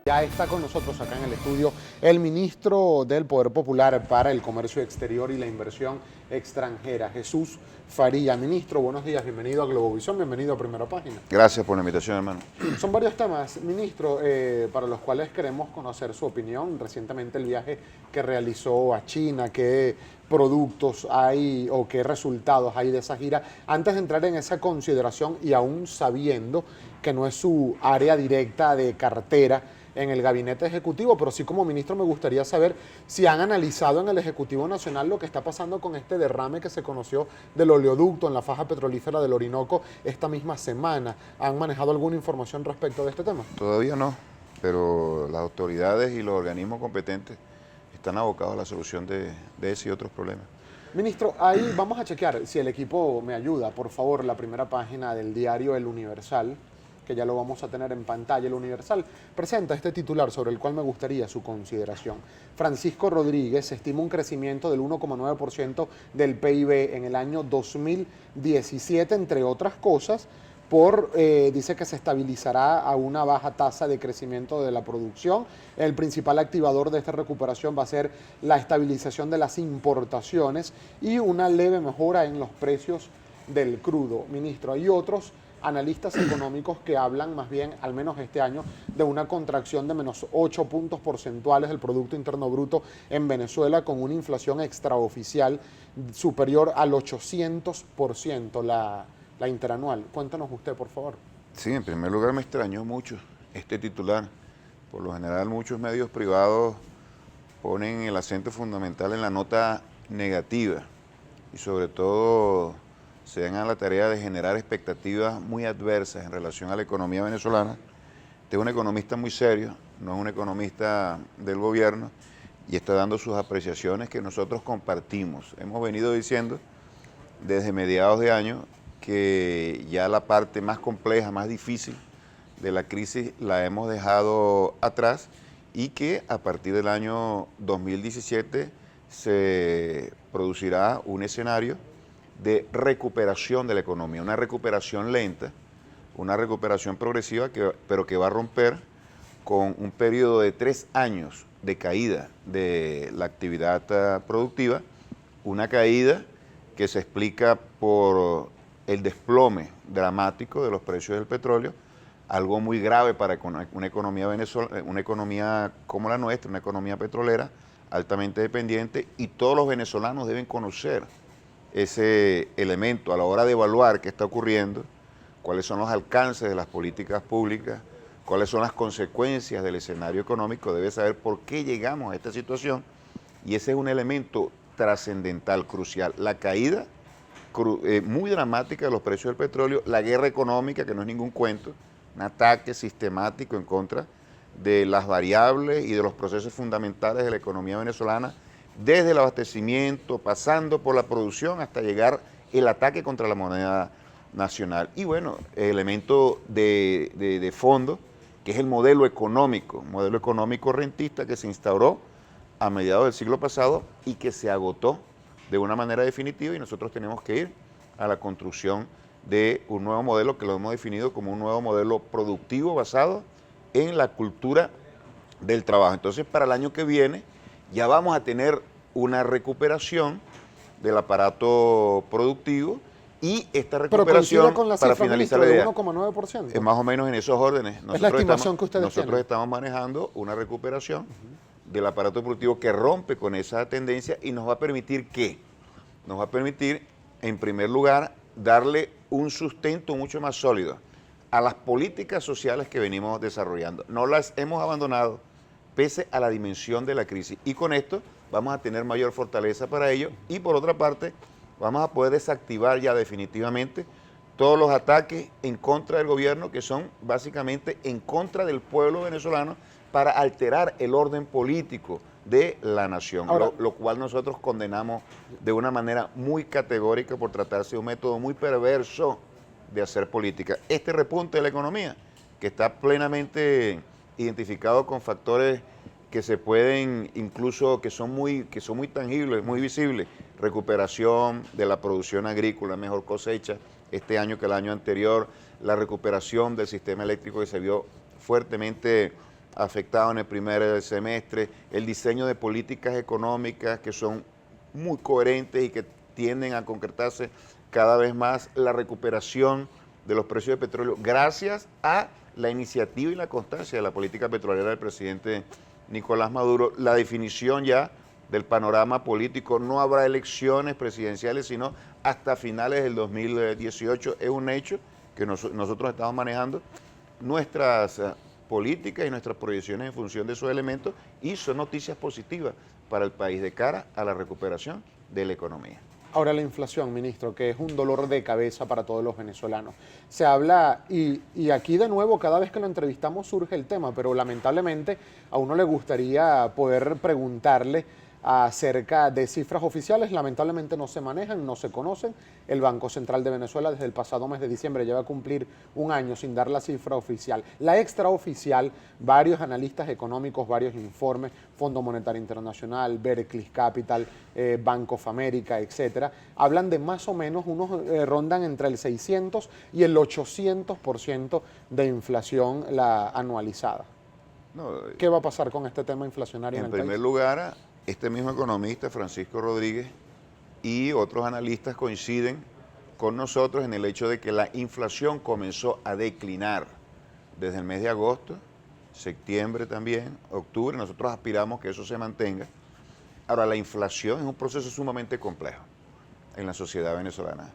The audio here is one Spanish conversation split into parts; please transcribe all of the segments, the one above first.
Ya está con nosotros acá en el estudio el ministro del Poder Popular para el Comercio Exterior y la Inversión Extranjera, Jesús Faría. Ministro, buenos días, bienvenido a Globovisión, bienvenido a Primera Página. Gracias por la invitación, hermano. Son varios temas, ministro, para los cuales queremos conocer su opinión. Recientemente el viaje que realizó a China, qué productos hay o qué resultados hay de esa gira. Antes de entrar en esa consideración y aún sabiendo que no es su área directa de cartera en el gabinete ejecutivo, pero sí como ministro me gustaría saber si han analizado en el Ejecutivo Nacional lo que está pasando con este derrame que se conoció del oleoducto en la faja petrolífera del Orinoco esta misma semana. ¿Han manejado alguna información respecto de este tema? Todavía no, pero las autoridades y los organismos competentes están abocados a la solución de ese y otros problemas. Ministro, ahí vamos a chequear, si el equipo me ayuda, por favor, la primera página del diario El Universal, que ya lo vamos a tener en pantalla. El Universal presenta este titular sobre el cual me gustaría su consideración. Francisco Rodríguez estima un crecimiento del 1,9% del PIB en el año 2017, entre otras cosas, dice que se estabilizará a una baja tasa de crecimiento de la producción. El principal activador de esta recuperación va a ser la estabilización de las importaciones y una leve mejora en los precios del crudo. Ministro, hay otros analistas económicos que hablan más bien, al menos este año, de una contracción de menos 8 puntos porcentuales del Producto Interno Bruto en Venezuela, con una inflación extraoficial superior al 800%, la interanual. Cuéntanos usted, por favor. Sí, en primer lugar me extrañó mucho este titular. Por lo general muchos medios privados ponen el acento fundamental en la nota negativa y sobre todo se dan a la tarea de generar expectativas muy adversas en relación a la economía venezolana. Este es un economista muy serio, no es un economista del gobierno y está dando sus apreciaciones que nosotros compartimos. Hemos venido diciendo desde mediados de año que ya la parte más compleja, más difícil de la crisis la hemos dejado atrás y que a partir del año 2017 se producirá un escenario de recuperación de la economía, una recuperación lenta, una recuperación progresiva, pero que va a romper con un periodo de 3 años de caída de la actividad productiva, una caída que se explica por el desplome dramático de los precios del petróleo, algo muy grave para una economía una economía como la nuestra, una economía petrolera altamente dependiente, y todos los venezolanos deben conocer ese elemento a la hora de evaluar qué está ocurriendo, cuáles son los alcances de las políticas públicas, cuáles son las consecuencias del escenario económico. Debe saber por qué llegamos a esta situación, y ese es un elemento trascendental, crucial. La caída muy dramática de los precios del petróleo, la guerra económica, que no es ningún cuento, un ataque sistemático en contra de las variables y de los procesos fundamentales de la economía venezolana, desde el abastecimiento, pasando por la producción, hasta llegar el ataque contra la moneda nacional. Y bueno, el elemento de fondo, que es el modelo económico rentista que se instauró a mediados del siglo pasado y que se agotó de una manera definitiva, y nosotros tenemos que ir a la construcción de un nuevo modelo que lo hemos definido como un nuevo modelo productivo basado en la cultura del trabajo. Entonces, para el año que viene ya vamos a tener una recuperación del aparato productivo, y esta recuperación, con la para cifra, finalizar ministro, la idea, de 1,9%. es más o menos en esos órdenes. Es la estimación que ustedes tienen. Nosotros estamos manejando una recuperación del aparato productivo que rompe con esa tendencia y nos va a permitir ¿qué? Nos va a permitir, en primer lugar, darle un sustento mucho más sólido a las políticas sociales que venimos desarrollando. No las hemos abandonado pese a la dimensión de la crisis, y con esto vamos a tener mayor fortaleza para ello, y por otra parte vamos a poder desactivar ya definitivamente todos los ataques en contra del gobierno, que son básicamente en contra del pueblo venezolano, para alterar el orden político de la nación, Ahora, lo cual nosotros condenamos de una manera muy categórica por tratarse de un método muy perverso de hacer política. Este repunte de la economía, que está plenamente identificado con factores que se pueden, incluso que son muy tangibles, muy visibles: recuperación de la producción agrícola, mejor cosecha este año que el año anterior, la recuperación del sistema eléctrico, que se vio fuertemente afectado en el primer semestre, el diseño de políticas económicas que son muy coherentes y que tienden a concretarse cada vez más, la recuperación de los precios de petróleo gracias a la iniciativa y la constancia de la política petrolera del presidente Nicolás Maduro, la definición ya del panorama político, no habrá elecciones presidenciales sino hasta finales del 2018, es un hecho que nosotros estamos manejando nuestras políticas y nuestras proyecciones en función de esos elementos y son noticias positivas para el país de cara a la recuperación de la economía. Ahora la inflación, ministro, que es un dolor de cabeza para todos los venezolanos. Se habla, y aquí de nuevo, cada vez que lo entrevistamos surge el tema, pero lamentablemente a uno le gustaría poder preguntarle acerca de cifras oficiales, lamentablemente no se manejan, no se conocen. El Banco Central de Venezuela desde el pasado mes de diciembre lleva a cumplir un año sin dar la cifra oficial. La extraoficial, varios analistas económicos, varios informes, Fondo Monetario Internacional, Berkeley Capital, Bank of America, etcétera, hablan de más o menos, unos rondan entre el 600 y el 800% de inflación la anualizada. ¿Qué va a pasar con este tema inflacionario en el país? En primer lugar, este mismo economista, Francisco Rodríguez, y otros analistas coinciden con nosotros en el hecho de que la inflación comenzó a declinar desde el mes de agosto, septiembre también, octubre. Nosotros aspiramos que eso se mantenga. Ahora, la inflación es un proceso sumamente complejo en la sociedad venezolana.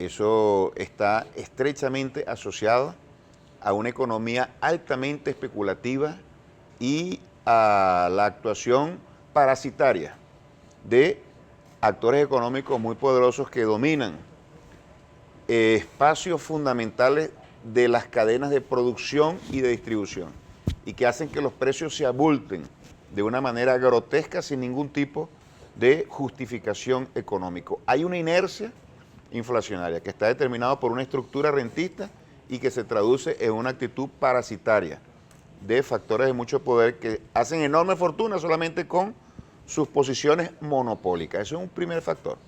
Eso está estrechamente asociado a una economía altamente especulativa y a la actuación parasitaria de actores económicos muy poderosos que dominan espacios fundamentales de las cadenas de producción y de distribución y que hacen que los precios se abulten de una manera grotesca sin ningún tipo de justificación económica. Hay una inercia inflacionaria que está determinada por una estructura rentista y que se traduce en una actitud parasitaria de factores de mucho poder que hacen enorme fortuna solamente con sus posiciones monopólicas. Eso es un primer factor.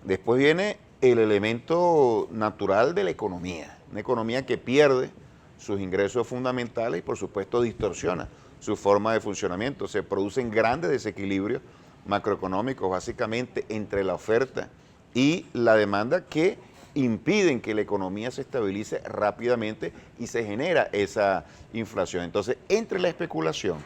Después viene el elemento natural de la economía, una economía que pierde sus ingresos fundamentales y por supuesto distorsiona su forma de funcionamiento. Se producen grandes desequilibrios macroeconómicos básicamente entre la oferta y la demanda que impiden que la economía se estabilice rápidamente y se genera esa inflación. Entonces, entre la especulación,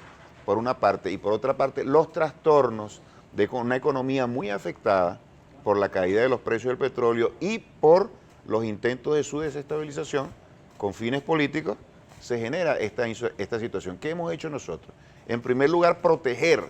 por una parte, y por otra parte, los trastornos de una economía muy afectada por la caída de los precios del petróleo y por los intentos de su desestabilización con fines políticos, se genera esta situación. ¿Qué hemos hecho nosotros? En primer lugar, proteger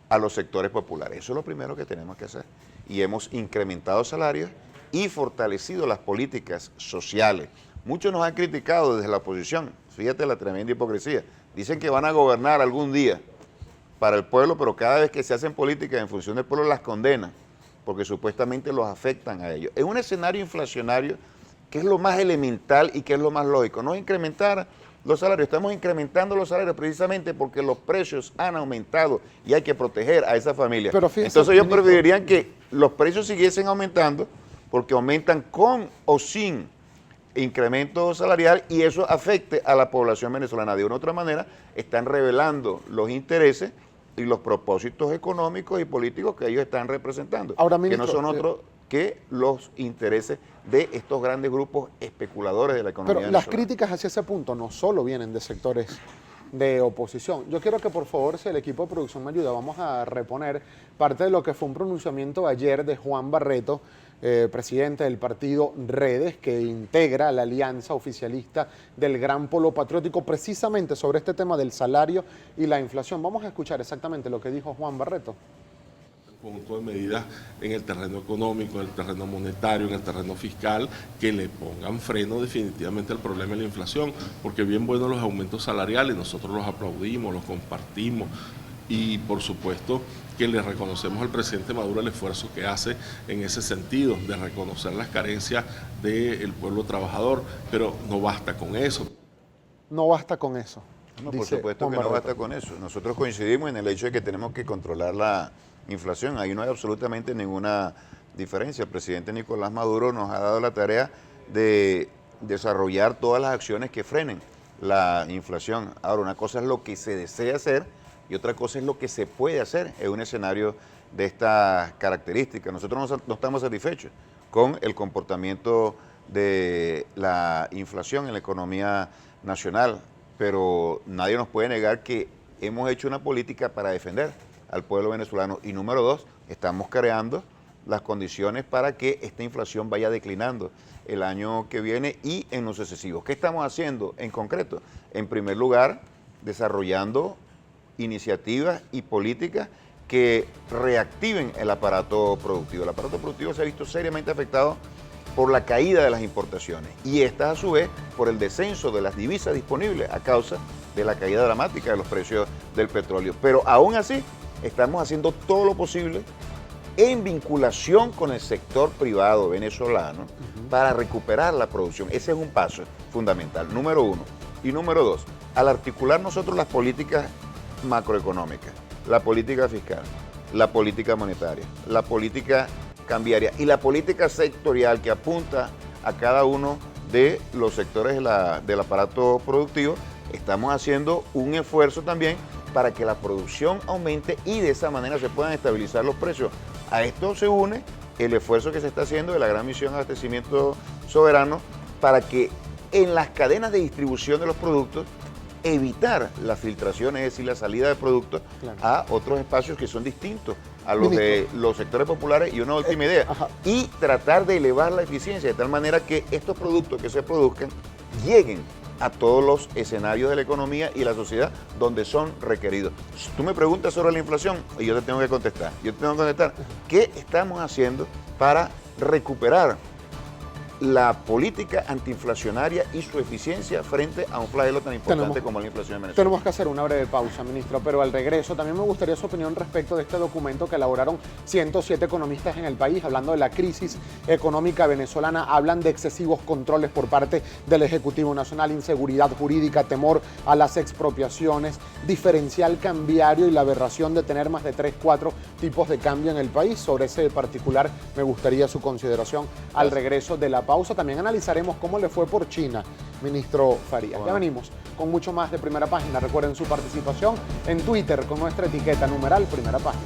a los sectores populares. Eso es lo primero que tenemos que hacer. Y hemos incrementado salarios y fortalecido las políticas sociales. Muchos nos han criticado desde la oposición, fíjate la tremenda hipocresía. Dicen que van a gobernar algún día para el pueblo, pero cada vez que se hacen políticas en función del pueblo las condenan, porque supuestamente los afectan a ellos. Es un escenario inflacionario que es lo más elemental y que es lo más lógico. No incrementar los salarios, estamos incrementando los salarios precisamente porque los precios han aumentado y hay que proteger a esa familia. Pero fíjese, entonces ellos preferirían que los precios siguiesen aumentando porque aumentan con o sin incremento salarial y eso afecte a la población venezolana. De una u otra manera, están revelando los intereses y los propósitos económicos y políticos que ellos están representando, ahora, ministro, que no son otros que los intereses de estos grandes grupos especuladores de la economía venezolana. Las críticas hacia ese punto no solo vienen de sectores de oposición. Yo quiero que por favor, si el equipo de producción me ayuda, vamos a reponer parte de lo que fue un pronunciamiento ayer de Juan Barreto, presidente del partido Redes, que integra la alianza oficialista del Gran Polo Patriótico, precisamente sobre este tema del salario y la inflación. Vamos a escuchar exactamente lo que dijo Juan Barreto. Conjunto de medidas en el terreno económico, en el terreno monetario, en el terreno fiscal, que le pongan freno definitivamente al problema de la inflación, porque bien buenos los aumentos salariales, nosotros los aplaudimos, los compartimos y por supuesto que le reconocemos al presidente Maduro el esfuerzo que hace en ese sentido, de reconocer las carencias del pueblo trabajador, pero no basta con eso. No basta con eso. No, por supuesto que no basta con eso. Nosotros coincidimos en el hecho de que tenemos que controlar la inflación. Ahí no hay absolutamente ninguna diferencia. El presidente Nicolás Maduro nos ha dado la tarea de desarrollar todas las acciones que frenen la inflación. Ahora, una cosa es lo que se desea hacer y otra cosa es lo que se puede hacer en un escenario de estas características. Nosotros no estamos satisfechos con el comportamiento de la inflación en la economía nacional, pero nadie nos puede negar que hemos hecho una política para defender al pueblo venezolano. Y número dos, estamos creando las condiciones para que esta inflación vaya declinando el año que viene y en los sucesivos. ¿Qué estamos haciendo en concreto? En primer lugar, desarrollando iniciativas y políticas que reactiven el aparato productivo. El aparato productivo se ha visto seriamente afectado por la caída de las importaciones y estas a su vez por el descenso de las divisas disponibles a causa de la caída dramática de los precios del petróleo. Pero aún así estamos haciendo todo lo posible en vinculación con el sector privado venezolano para recuperar la producción. Ese es un paso fundamental, número uno. Y número dos, al articular nosotros las políticas macroeconómicas, la política fiscal, la política monetaria, la política cambiaria y la política sectorial que apunta a cada uno de los sectores del aparato productivo, estamos haciendo un esfuerzo también para que la producción aumente y de esa manera se puedan estabilizar los precios. A esto se une el esfuerzo que se está haciendo de la gran misión de abastecimiento soberano para que en las cadenas de distribución de los productos evitar la filtración, es decir, la salida de productos a otros espacios que son distintos a los de los sectores populares. Y una última idea, y tratar de elevar la eficiencia de tal manera que estos productos que se produzcan lleguen a todos los escenarios de la economía y la sociedad donde son requeridos. Si tú me preguntas sobre la inflación, y yo te tengo que contestar. Yo te tengo que contestar, ¿qué estamos haciendo para recuperar la política antiinflacionaria y su eficiencia frente a un flagelo tan importante como la inflación en Venezuela? Tenemos que hacer una breve pausa, ministro, pero al regreso también me gustaría su opinión respecto de este documento que elaboraron 107 economistas en el país, hablando de la crisis económica venezolana. Hablan de excesivos controles por parte del Ejecutivo Nacional, inseguridad jurídica, temor a las expropiaciones, diferencial cambiario y la aberración de tener más de 3, 4 tipos de cambio en el país. Sobre ese particular me gustaría su consideración al regreso de la pausa. También analizaremos cómo le fue por China, ministro Farías. Ya venimos con mucho más de Primera Página. Recuerden su participación en Twitter con nuestra etiqueta numeral Primera Página.